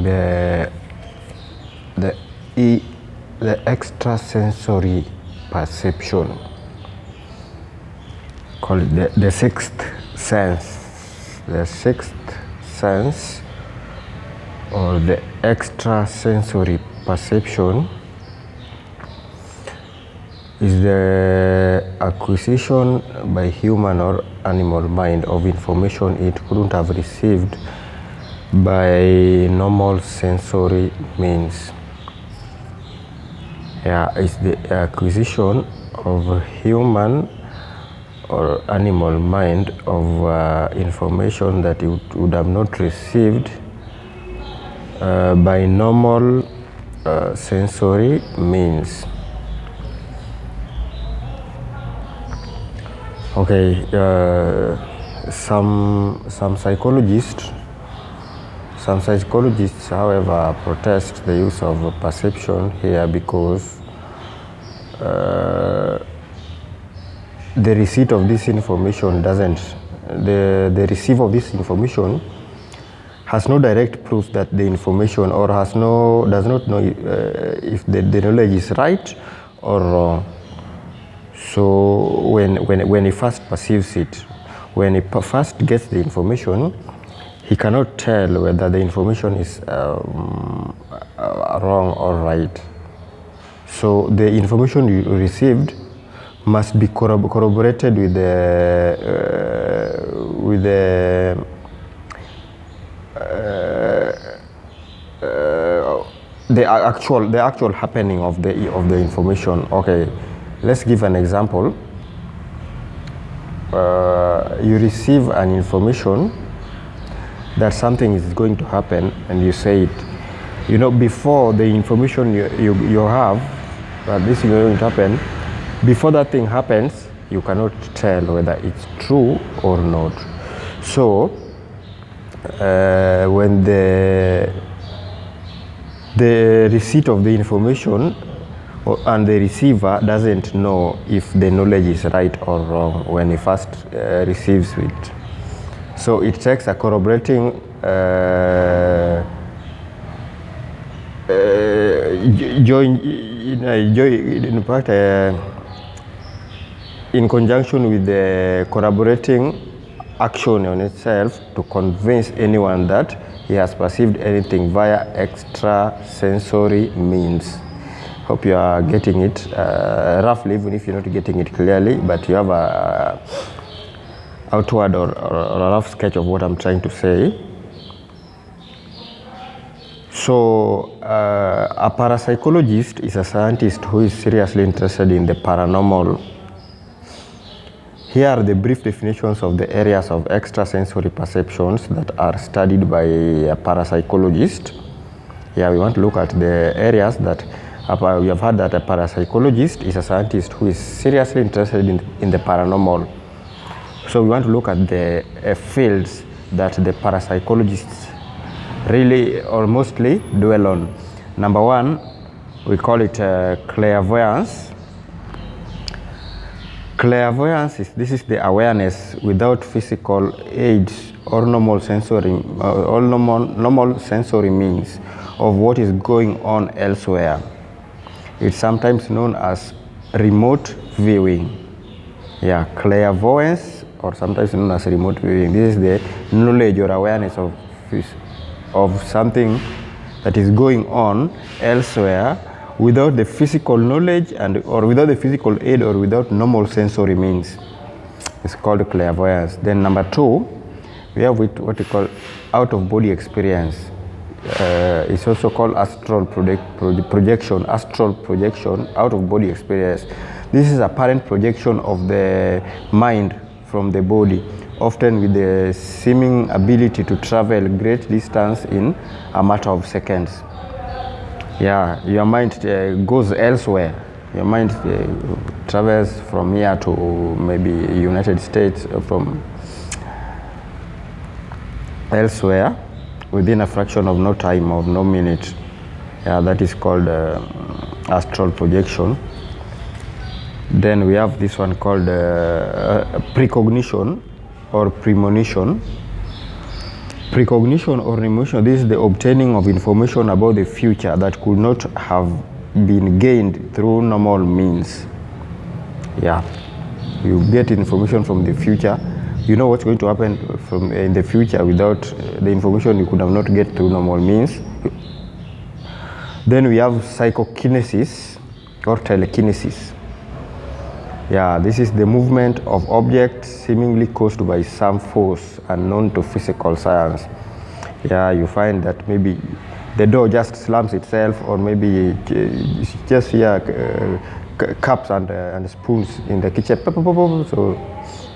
the extrasensory perception, call it the sixth sense. The sixth sense, or the extrasensory perception, is the acquisition by human or animal mind of information it couldn't have received by normal sensory means. Yeah, it's the acquisition of human or animal mind of information that you would have not received by normal sensory means. Okay, some psychologists, however, protest the use of perception here because the receipt of this information the receiver of this information has no direct proof that the information, or does not know if the knowledge is right or wrong. So when he first perceives it, when he first gets the information, he cannot tell whether the information is wrong or right. So the information you received must be corroborated with the actual happening of the information. Okay, let's give an example. You receive an information that something is going to happen, and you say it. Before the information you have that this is going to happen, before that thing happens, you cannot tell whether it's true or not. So when the receipt of the information and the receiver doesn't know if the knowledge is right or wrong when he first receives it. So it takes a corroborating in conjunction with the corroborating action on itself to convince anyone that he has perceived anything via extrasensory means. Hope you are getting it roughly, even if you're not getting it clearly, but you have a outward or a rough sketch of what I'm trying to say. So a parapsychologist is a scientist who is seriously interested in the paranormal. Here are the brief definitions of the areas of extrasensory perceptions that are studied by a parapsychologist. Here we want to look at the areas that we have heard that a parapsychologist is a scientist who is seriously interested in the paranormal. So we want to look at the fields that the parapsychologists really or mostly dwell on. Number one, we call it clairvoyance. Clairvoyance this is the awareness without physical aids or normal sensory means of what is going on elsewhere. It's sometimes known as remote viewing. Yeah, clairvoyance, or sometimes known as remote viewing. This is the knowledge or awareness of something that is going on elsewhere without the physical knowledge or without the physical aid or without normal sensory means. It's called clairvoyance. Then number two, we have what we call out-of-body experience. It's also called astral projection, out-of-body experience. This is apparent projection of the mind from the body, often with the seeming ability to travel great distance in a matter of seconds. Yeah, your mind goes elsewhere. Your mind travels from here to maybe United States, from elsewhere within a fraction of no time, of no minute. Yeah, that is called astral projection. Then we have this one called precognition or premonition. Precognition or emotion, this is the obtaining of information about the future that could not have been gained through normal means. Yeah, you get information from the future. You know what's going to happen in the future without the information you could have not get through normal means. Then we have psychokinesis or telekinesis. Yeah, this is the movement of objects seemingly caused by some force unknown to physical science. Yeah, you find that maybe the door just slams itself, or maybe just cups and spoons in the kitchen. So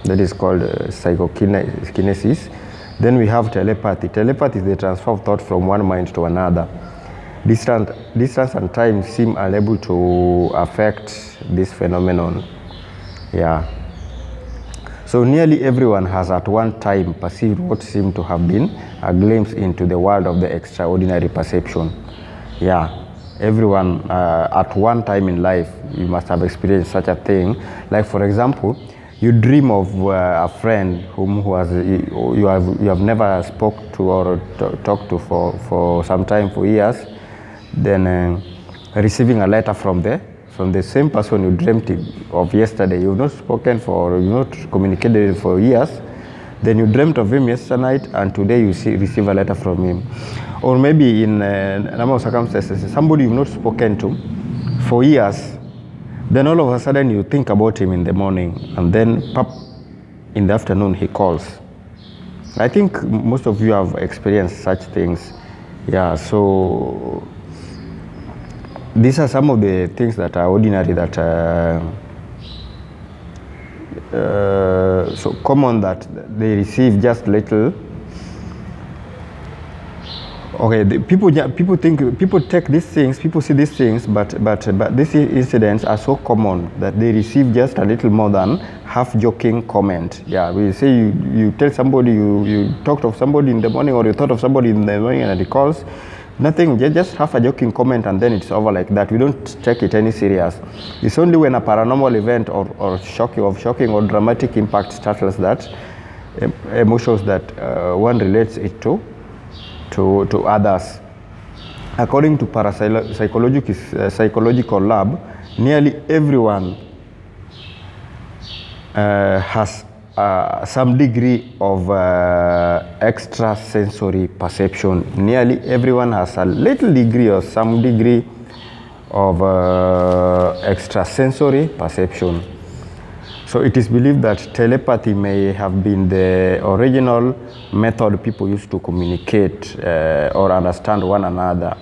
that is called psychokinesis. Then we have telepathy. Telepathy is the transfer of thought from one mind to another. Distance and time seem unable to affect this phenomenon. Yeah. So nearly everyone has at one time perceived what seemed to have been a glimpse into the world of the extraordinary perception. Yeah. Everyone at one time in life, you must have experienced such a thing. Like, for example, you dream of a friend you have never spoke to or talked to for some time, for years, then receiving a letter from the same person you dreamt of yesterday. You've not spoken you've not communicated for years. Then you dreamt of him yesterday night, and today you receive a letter from him. Or maybe in a number of circumstances, somebody you've not spoken to for years, then all of a sudden you think about him in the morning, and then pop, in the afternoon he calls. I think most of you have experienced such things. Yeah, so these are some of the things that are ordinary, that so common, that they receive just little. Okay, people take these things, people see these things, but these incidents are so common that they receive just a little more than half-joking comment. Yeah, we say you tell somebody, you talked of somebody in the morning, or you thought of somebody in the morning, and he calls. Nothing, just half a joking comment, and then it's over like that. We don't take it any serious. It's only when a paranormal event or shocking or dramatic impact startles that emotions that one relates it to others. According to Psychological Lab, nearly everyone has some degree of extrasensory perception. Nearly everyone has a little degree or some degree of extrasensory perception. So it is believed that telepathy may have been the original method people used to communicate or understand one another.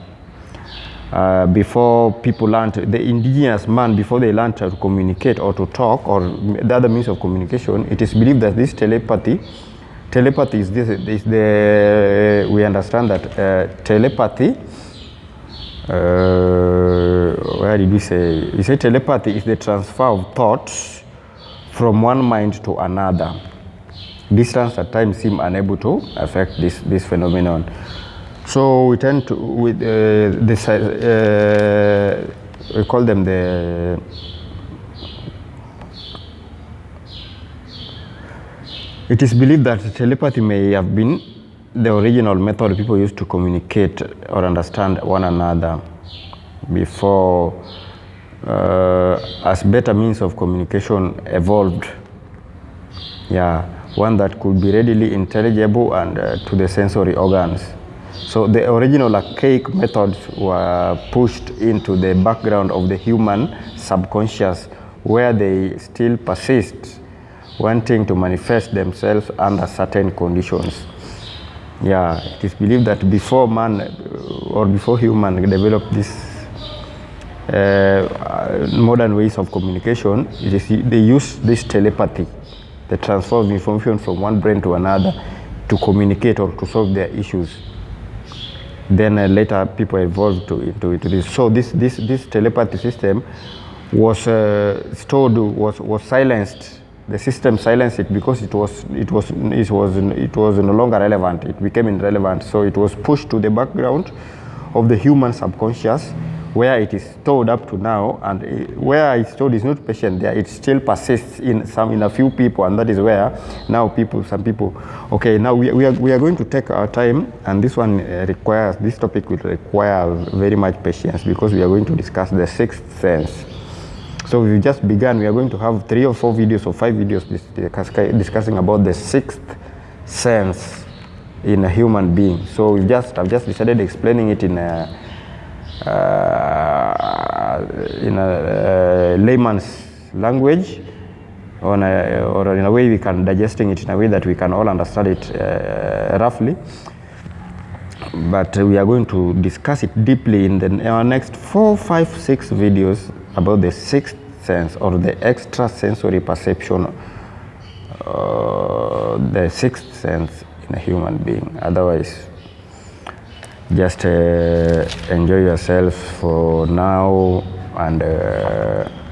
Before people learned, the indigenous man, before they learned to communicate or to talk or the other means of communication, it is believed that this telepathy is we understand that telepathy, where did we say? We say telepathy is the transfer of thoughts from one mind to another. Distance at times seem unable to affect this phenomenon. So we tend to, with we call them the it is believed that telepathy may have been the original method people used to communicate or understand one another before as better means of communication evolved. Yeah, one that could be readily intelligible and to the sensory organs. So the original archaic methods were pushed into the background of the human subconscious, where they still persist, wanting to manifest themselves under certain conditions. Yeah, it is believed that before man or before human developed this modern ways of communication, they use this telepathy, the transfer of information from one brain to another, to communicate or to solve their issues. Then later people evolved into this. So this telepathy system was was silenced. The system silenced it because it was no longer relevant. It became irrelevant. So it was pushed to the background of the human subconscious, where it is stored up to now, and where it's stored is not patient there, it still persists in a few people, and that is where now some people, okay, now we are going to take our time, and this topic will require very much patience, because we are going to discuss the sixth sense. So we just began. We are going to have 3 or 4 videos or 5 videos discussing about the sixth sense in a human being. So I've just decided explaining it in a layman's language, or in a way we can digesting it in a way that we can all understand it roughly. But we are going to discuss it deeply in our next 4, 5, 6 videos about the sixth sense, or the extrasensory perception, the sixth sense in a human being. Otherwise, just enjoy yourself for now, and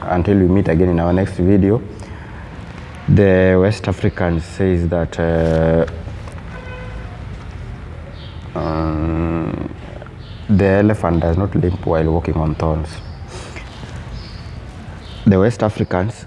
until we meet again in our next video. The West African says that the elephant does not limp while walking on thorns. The West Africans